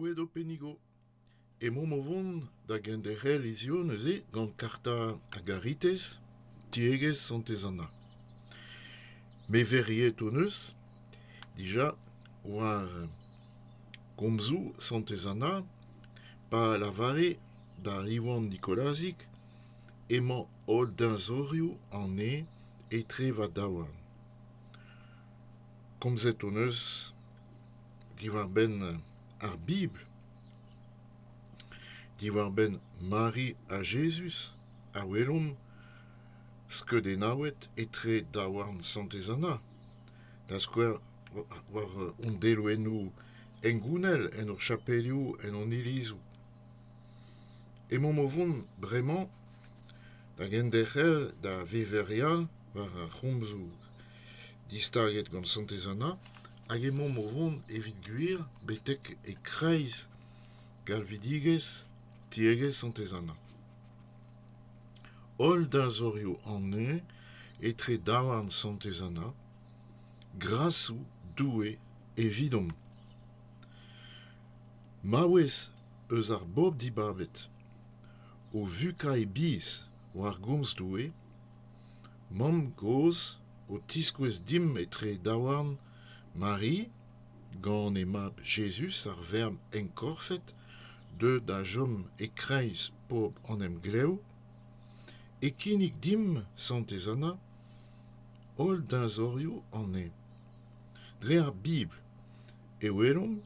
Douedo penigo. E momovon da genderel izio neuze gant karta agarites, tieges santezana. Me verriet o neus, dija, war gomzou santezana, pa lavare da Iwan Nikolazik, emañ ol dinzorioù an e etre va daouarn. Komzet o neus, diwar ben ar Bibl, diwar ben Marie a Jésus, a welom, skeudennaouet etre daouarn santezana. Da skwer war on deloennoù engounel en ur chapelioù en on ilizou. E momovon bremañ da genderel da veveria war ar c'homzou distaget gant santezana, hag e momovon evit gwir betek e kreiz galvidigez tiegez santezana. Ol dinzorioù an e etre daouarn santezana, grasou, doue e vidom. Maouez eus ar bob dibabet, o vuka e biz war gomz doue, mam goz o tiskouez dim etre daouarn Marie, gant e mab Jésus ar verm enkorfet, de da jom e kreiz bob an em gleo, e kinnig dim santezana, ol dinzorioù an e. Dre ar Bibl, e welom,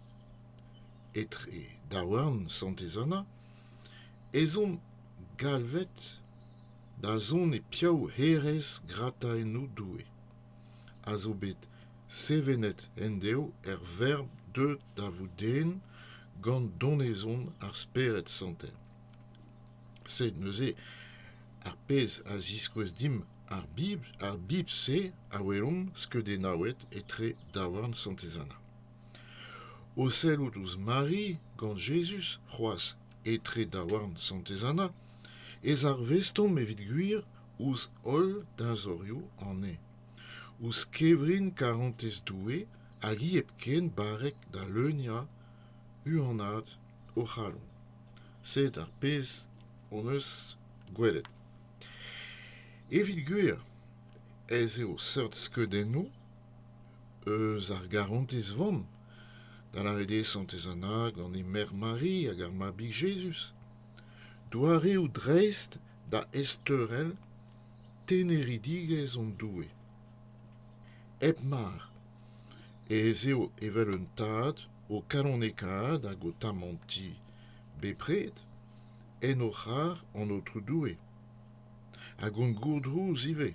etre daouarn santezana, ezon galvet da zon e piaou herez grataennoù doue. A zo bet sevenet en deo verb de da voudenn gant donezon ar speret santel. Sed neuze ar pez a ziskouez dim ar Bibl se a welom skeudennaouet etre daouarn santezana. O sellout ouz Marie gant Jésus c'hoaz etre daouarn santezana, ez ar vestom evit gwir ouz ol dinzorioù an e. Ouz kevrin karantez doue hag i ken barek da leunia uanad o c'halon. Sed ar pez on eus gwelet. Evit gwir ez eo seurt skeudennoù eus ar garantez vamm da la rede santezana gant e mer Marie hag ar mabig Jésus. Doare o dreist da esterel teneridigez on doue. Ep mar, ez eo evel un tad o kalonekaat hag o tamanti bepred, en o c'har an outro doue. Hag on gourdrou zive,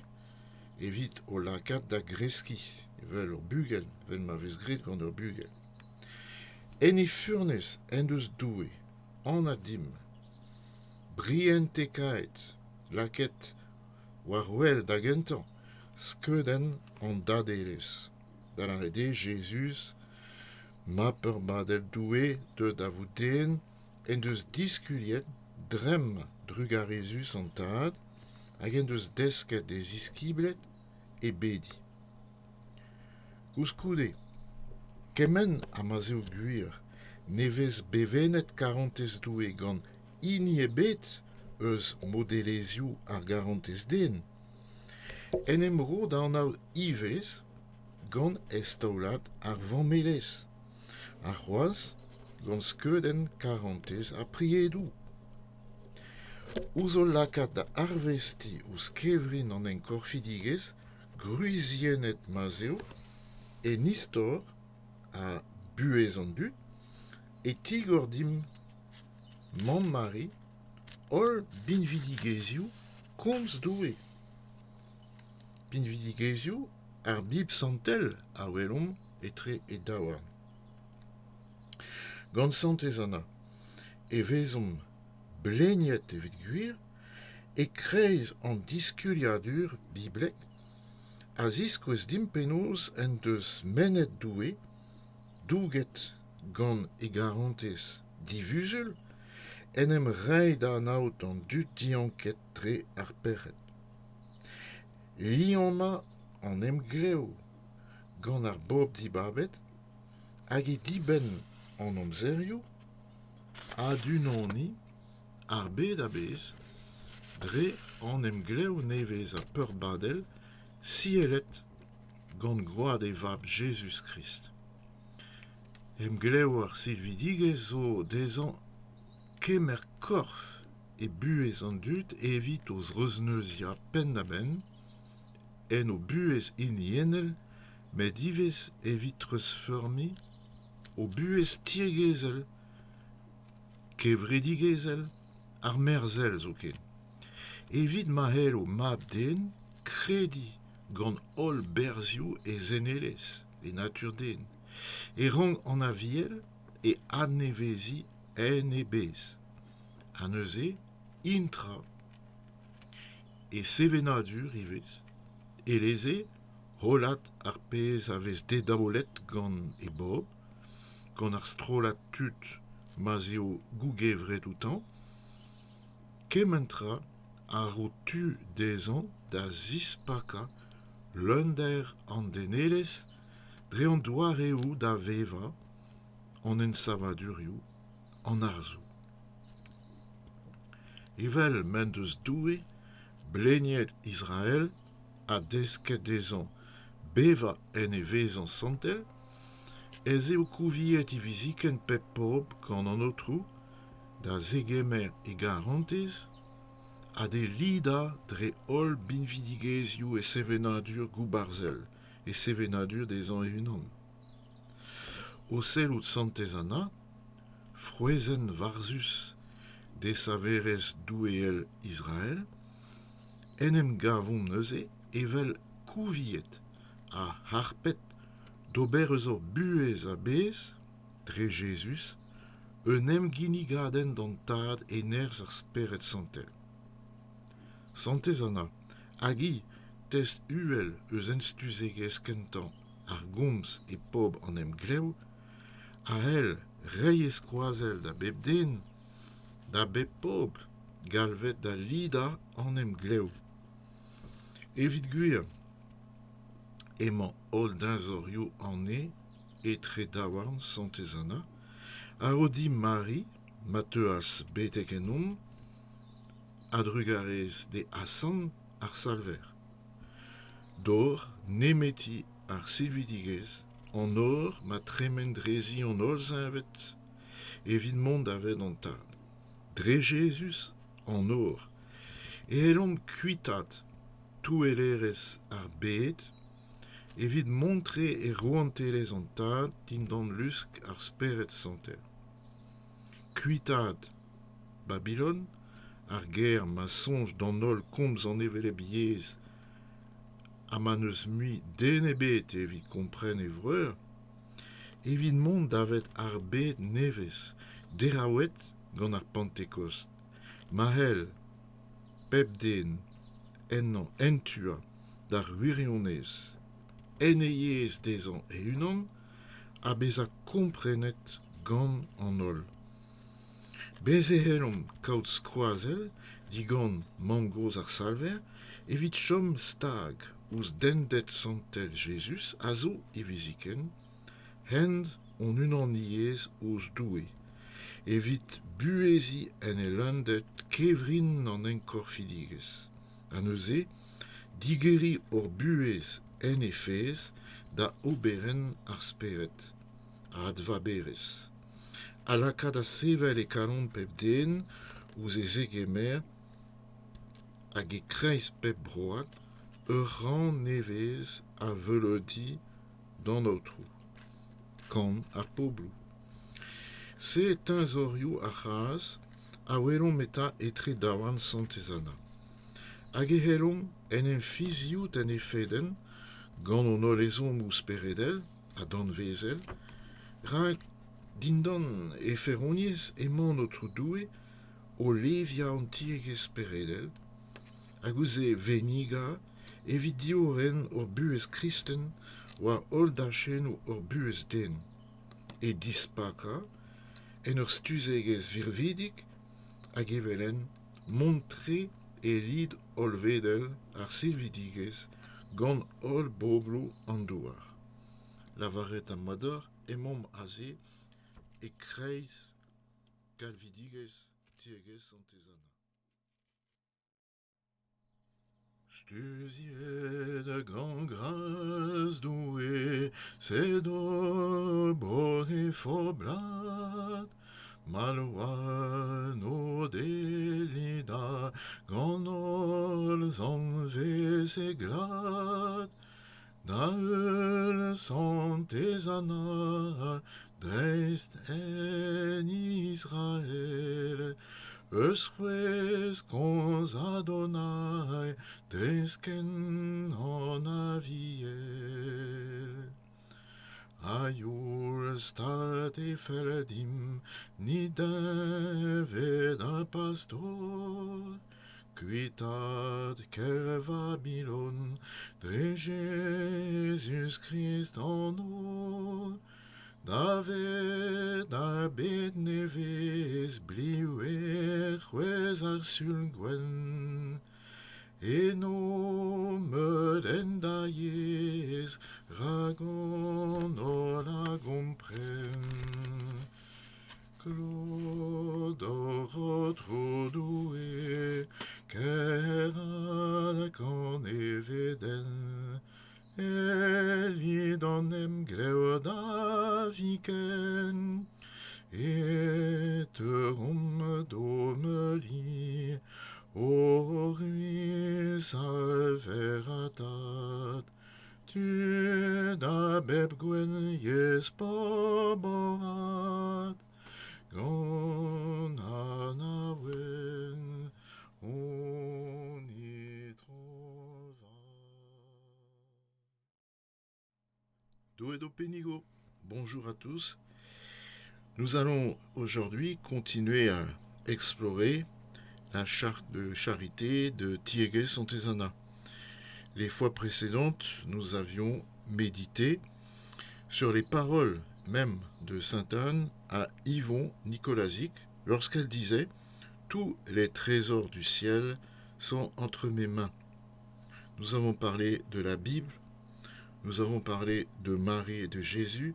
evit o lakat da greski, evel ur bugel, vel ma vez grit gant ur bugel. En e furnez en deus doue, an a dim, brient e kaet, laket war wel da gentan, skeudenn an dadelez. Da la rede Jésus, map ur badel doue de da voudenn en deus diskuliet drem drug a Rezus an tad, hag en deus desket des iskiblet e bedi. Gouskoude, kemen a mazeo gwir, nevez bevenet karantez doue gant ini e bet eus modelezioù ar garantez den, en em ro da an aout ivez gant estaolat ar vammelez. Ar c'hoaz gant skeudenn karantez a priedou. Ouzo lakat da arvesti ouz kevrin an enkorfidigez, gruizienet mazeo, e nistor a buez an dud, e tigor dim mam Marie, ol binvidigezioù komz doue. Binvidigezioù ar Bib santel a welom etre e daouarn. Gant santezana, e vezom bleniet evit gwir, e kreiz an diskuliadur biblek, a ziskouez dim penaos en deus menet doue, douget gant e garantez divuzul, en em reiñ da anaout an dud dianket dre ar perret. Lianma an em gleo gant ar bob dibabet, hag e dibenn an amzerioù adunoni ar bet a bez, dre an emgleo nevez a peur badel, sielet gant groad e vab Jesus Christ. Emgleo ar silvidigez zo dezan kemer korf e buez an dud evit oz reuzneuzia pen da ben, en o buez inienel, met ivez evit reus feurmi, o buez tiergezel, kevredigezel, ar merzel zo ken. Evit mahel o mab den, kredi gant ol berzioù e zenelez, e natur den. E rang an aviel e adnevezi en e bez. An neuze, intra e sevenadur ivez, e leze holat ar pez a vez dedaolet gant e bob, gant ar strolat tut mazio gougevret outan, kementra ar o tu dezan da zispaka lunder an denelez dre an doareoù da veva an en savadurioù an arzoù. Evel men deus doue, bleniet Israël a desket dezan beva en e vezan santel, ez eo kouviet i viziken pep pob gant an otrou da zegemer e garantez, a de lida dre ol binvidigezioù e sevenadur goubarzel, e sevenadur dezan e unan. O sellout santezana, frouezen varzus de saverez doueel Israël, enem gavon neuze evel kouviet a harpet d'ober eus buez a bez, dre Jesus, un em ginigaden d'an tad e nerz ar speret santel. Santezana, hagi test uel eus enstuzegez kentan ar gomz e pob an em gleo, a el reiez koazel da bep den, da bep pob galvet da lida an em gleo. Evit gwir, emañ ol dinzorioù an e etre daouarn santezana, a rodi Mari, mateuas betek en om, adrugarez de asan ar salver. Dor nemeti ar silvidigez, an or ma tremendrezi an ol zinvet, evit mont avet an tad. Dre Jesus an or, e elom kuitat touelerez ar bet, evit montre e roantelez an tad dindan lusk ar speret santel. Kuitat Babylon, ar ger ma sonj d'an ol komz an eveleb yez, a ma neus mui den ebet evit kompren evreur, evit mont davet ar bet nevez, deraouet gant ar Pentekost, mahel, pep den, ennan entua, d'ar wirionez, enneiez dezan e unan, a bez a komprenet gant an ol. Bez e helom kaout skoazel, digant mangoz ar salver, evit chom stag ouz dendet santel Jesus a zo e viziken, hend on unan iez ouz doue, evit buezi en e lundet kevrin an enkorfidigez. A neuze, digeri or buez en e fez da oberen ar speret, a adva berez. A laka da sevel e kalon pep den, ouz e zegemer, hag e kreiz pep broad, ur ran nevez a velodi d'an outrou, kan ar poblou. Se tinzorioù a c'haz, a welom eta etre daouarn santezana. Hag e helom en em fiziout en e feden, gant on olezom ouz peredel, a dan vezel, rak dindan e feroniez emañ notre doue o levia antiegez peredel, hag ouze veniga evit dioren ur buez kristen war ol dachennoù ur buez den, e dispaka en ur stuzegez virvidik hag evelen montre e lid ol vedel ar silvidigez gant ol boblo an douar. Lavaret a mador emañ aze e kreiz calvidiges, tieges antesana. Studier de grande grâce doué, c'est d'or et forblad, Malwano delida, ganol zanves et glad, Daul santezana, dreist en Israël, Eusques cons Adonai, dresken en aviel. Aiur stat e feldim, nidin ved un pastor, Cuitat ker Babylon, dre Jesus Christ en or, David Abedneves bliwer c'hwezar sul gwen, et no medendaiez ragon o la gompren. Clodor tro doué, ker al kan eveden, Elidonem gleuda viken, et rom domeli, orui salveratat, tu da beb gwen yes poborat, gon anawen, on y trouva. Doedo Penigo, bonjour à tous. Nous allons aujourd'hui continuer à explorer la charte de charité de Tieges Antesana. Les fois précédentes, nous avions médité sur les paroles même de Sainte Anne à Yvon Nicolazic lorsqu'elle disait « Tous les trésors du ciel sont entre mes mains ». Nous avons parlé de la Bible, nous avons parlé de Marie et de Jésus,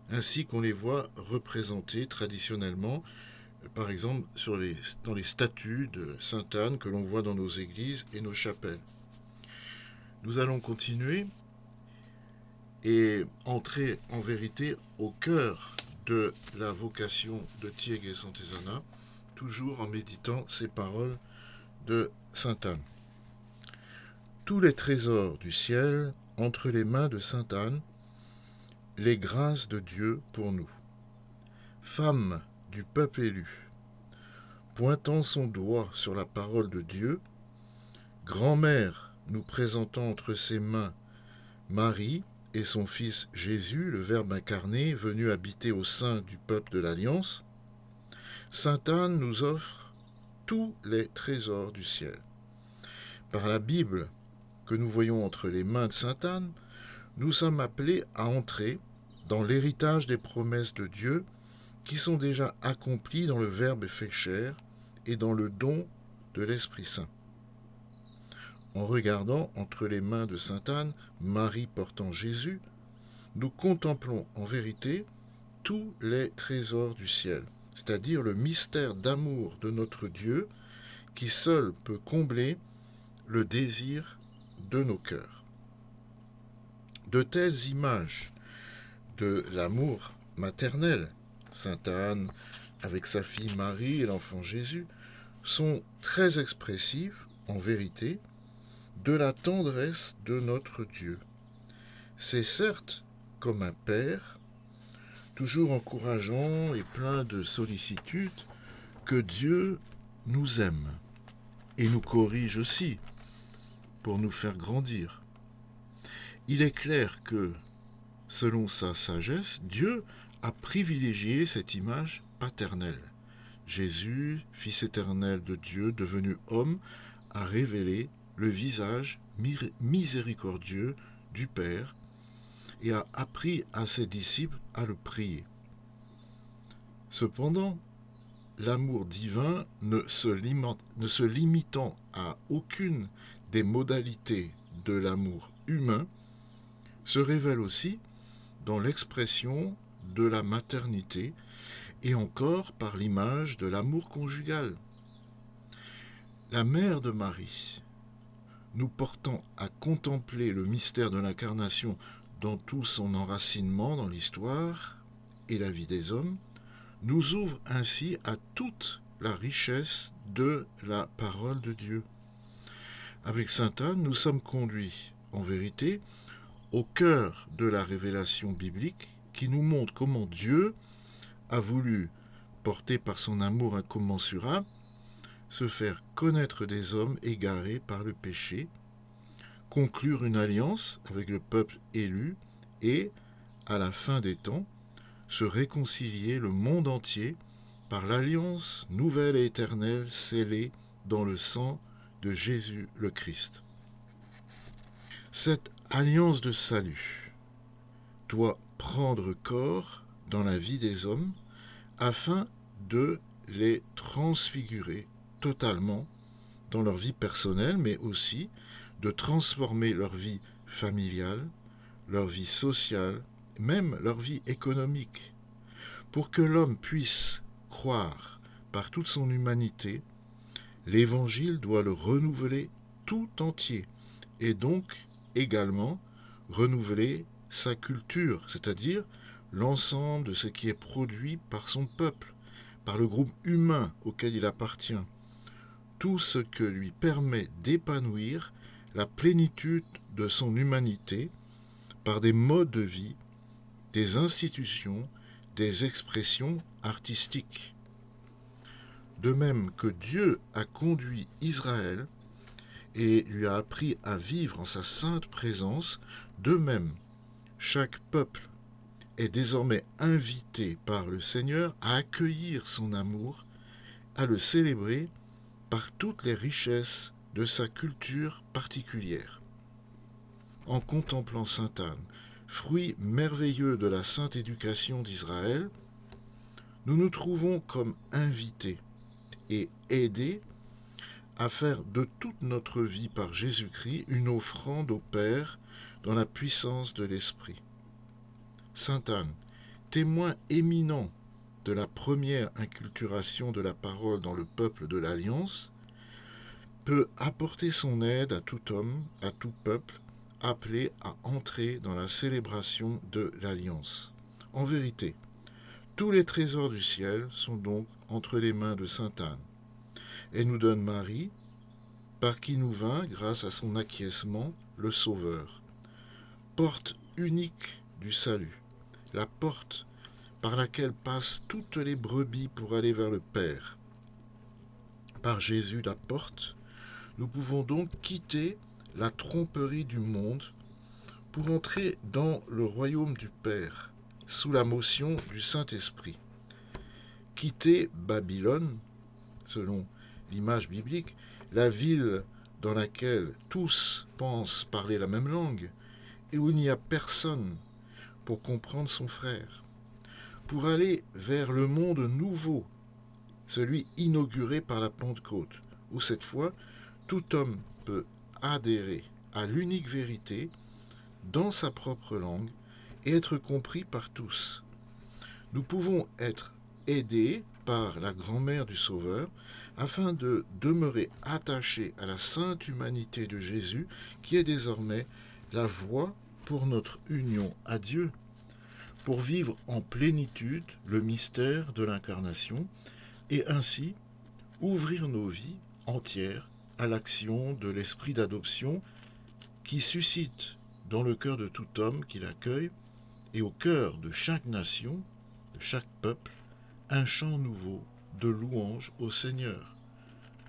ainsi qu'on les voit représentés traditionnellement, par exemple dans les statues de Sainte Anne que l'on voit dans nos églises et nos chapelles. Nous allons continuer et entrer en vérité au cœur de la vocation de Tieges Antesana, toujours en méditant ces paroles de Sainte Anne. Tous les trésors du ciel entre les mains de Sainte Anne, les grâces de Dieu pour nous. Femme du peuple élu, pointant son doigt sur la parole de Dieu, grand-mère nous présentant entre ses mains Marie et son fils Jésus, le Verbe incarné, venu habiter au sein du peuple de l'Alliance, Sainte Anne nous offre tous les trésors du ciel. Par la Bible que nous voyons entre les mains de Sainte Anne, nous sommes appelés à entrer dans l'héritage des promesses de Dieu qui sont déjà accomplies dans le Verbe fait chair et dans le don de l'Esprit Saint. En regardant entre les mains de Sainte Anne, Marie portant Jésus, nous contemplons en vérité tous les trésors du ciel, c'est-à-dire le mystère d'amour de notre Dieu qui seul peut combler le désir de nos cœurs. De telles images de l'amour maternel, Sainte Anne avec sa fille Marie et l'enfant Jésus, sont très expressives, en vérité, de la tendresse de notre Dieu. C'est certes comme un père, toujours encourageant et plein de sollicitude, que Dieu nous aime et nous corrige aussi pour nous faire grandir. Il est clair que, selon sa sagesse, Dieu a privilégié cette image paternelle. Jésus, Fils éternel de Dieu, devenu homme, a révélé le visage miséricordieux du Père et a appris à ses disciples à le prier. Cependant, l'amour divin ne se limitant à aucune des modalités de l'amour humain, se révèle aussi dans l'expression de la maternité et encore par l'image de l'amour conjugal. La mère de Marie, nous portant à contempler le mystère de l'incarnation dans tout son enracinement dans l'histoire et la vie des hommes, nous ouvre ainsi à toute la richesse de la parole de Dieu. Avec sainte Anne, nous sommes conduits, en vérité, au cœur de la révélation biblique qui nous montre comment Dieu a voulu, porté par son amour incommensurable, se faire connaître des hommes égarés par le péché, conclure une alliance avec le peuple élu et, à la fin des temps, se réconcilier le monde entier par l'alliance nouvelle et éternelle scellée dans le sang de Jésus le Christ. Cette alliance de salut doit prendre corps dans la vie des hommes afin de les transfigurer totalement dans leur vie personnelle, mais aussi de transformer leur vie familiale, leur vie sociale, même leur vie économique, pour que l'homme puisse croire par toute son humanité. L'Évangile doit le renouveler tout entier, et donc également renouveler sa culture, c'est-à-dire l'ensemble de ce qui est produit par son peuple, par le groupe humain auquel il appartient, tout ce que lui permet d'épanouir la plénitude de son humanité par des modes de vie, des institutions, des expressions artistiques. De même que Dieu a conduit Israël et lui a appris à vivre en sa sainte présence, de même, chaque peuple est désormais invité par le Seigneur à accueillir son amour, à le célébrer par toutes les richesses de sa culture particulière. En contemplant sainte Anne, fruit merveilleux de la sainte éducation d'Israël, nous nous trouvons comme invités et aidés à faire de toute notre vie par Jésus-Christ une offrande au Père dans la puissance de l'Esprit. Sainte Anne, témoin éminent de la première inculturation de la parole dans le peuple de l'Alliance, peut apporter son aide à tout homme, à tout peuple, appelé à entrer dans la célébration de l'Alliance. En vérité, tous les trésors du ciel sont donc entre les mains de sainte Anne. Elle nous donne Marie, par qui nous vint, grâce à son acquiescement, le Sauveur. Porte unique du salut, la porte par laquelle passent toutes les brebis pour aller vers le Père. Par Jésus la porte, nous pouvons donc quitter la tromperie du monde pour entrer dans le royaume du Père, sous la motion du Saint-Esprit. Quitter Babylone, selon l'image biblique, la ville dans laquelle tous pensent parler la même langue et où il n'y a personne pour comprendre son frère, pour aller vers le monde nouveau, celui inauguré par la Pentecôte, où cette fois, tout homme peut adhérer à l'unique vérité dans sa propre langue et être compris par tous. Nous pouvons être aidés par la grand-mère du Sauveur afin de demeurer attachés à la sainte humanité de Jésus qui est désormais la voie pour notre union à Dieu, pour vivre en plénitude le mystère de l'incarnation et ainsi ouvrir nos vies entières à l'action de l'esprit d'adoption qui suscite dans le cœur de tout homme qui l'accueille et au cœur de chaque nation, de chaque peuple, un chant nouveau de louange au Seigneur.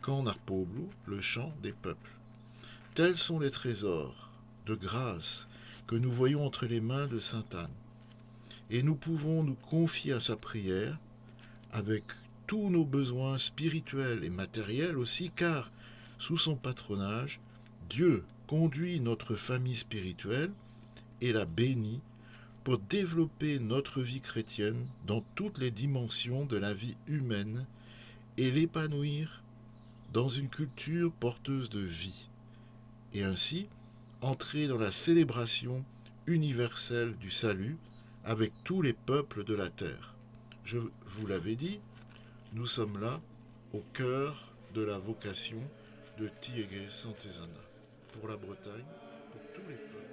Cantar Poblu, le chant des peuples. Tels sont les trésors de grâce que nous voyons entre les mains de sainte Anne. Et nous pouvons nous confier à sa prière avec tous nos besoins spirituels et matériels aussi, car sous son patronage, Dieu conduit notre famille spirituelle et la bénit pour développer notre vie chrétienne dans toutes les dimensions de la vie humaine et l'épanouir dans une culture porteuse de vie, et ainsi entrer dans la célébration universelle du salut avec tous les peuples de la terre. Je vous l'avais dit, nous sommes là au cœur de la vocation de Tiégué Santezana, pour la Bretagne, pour tous les peuples.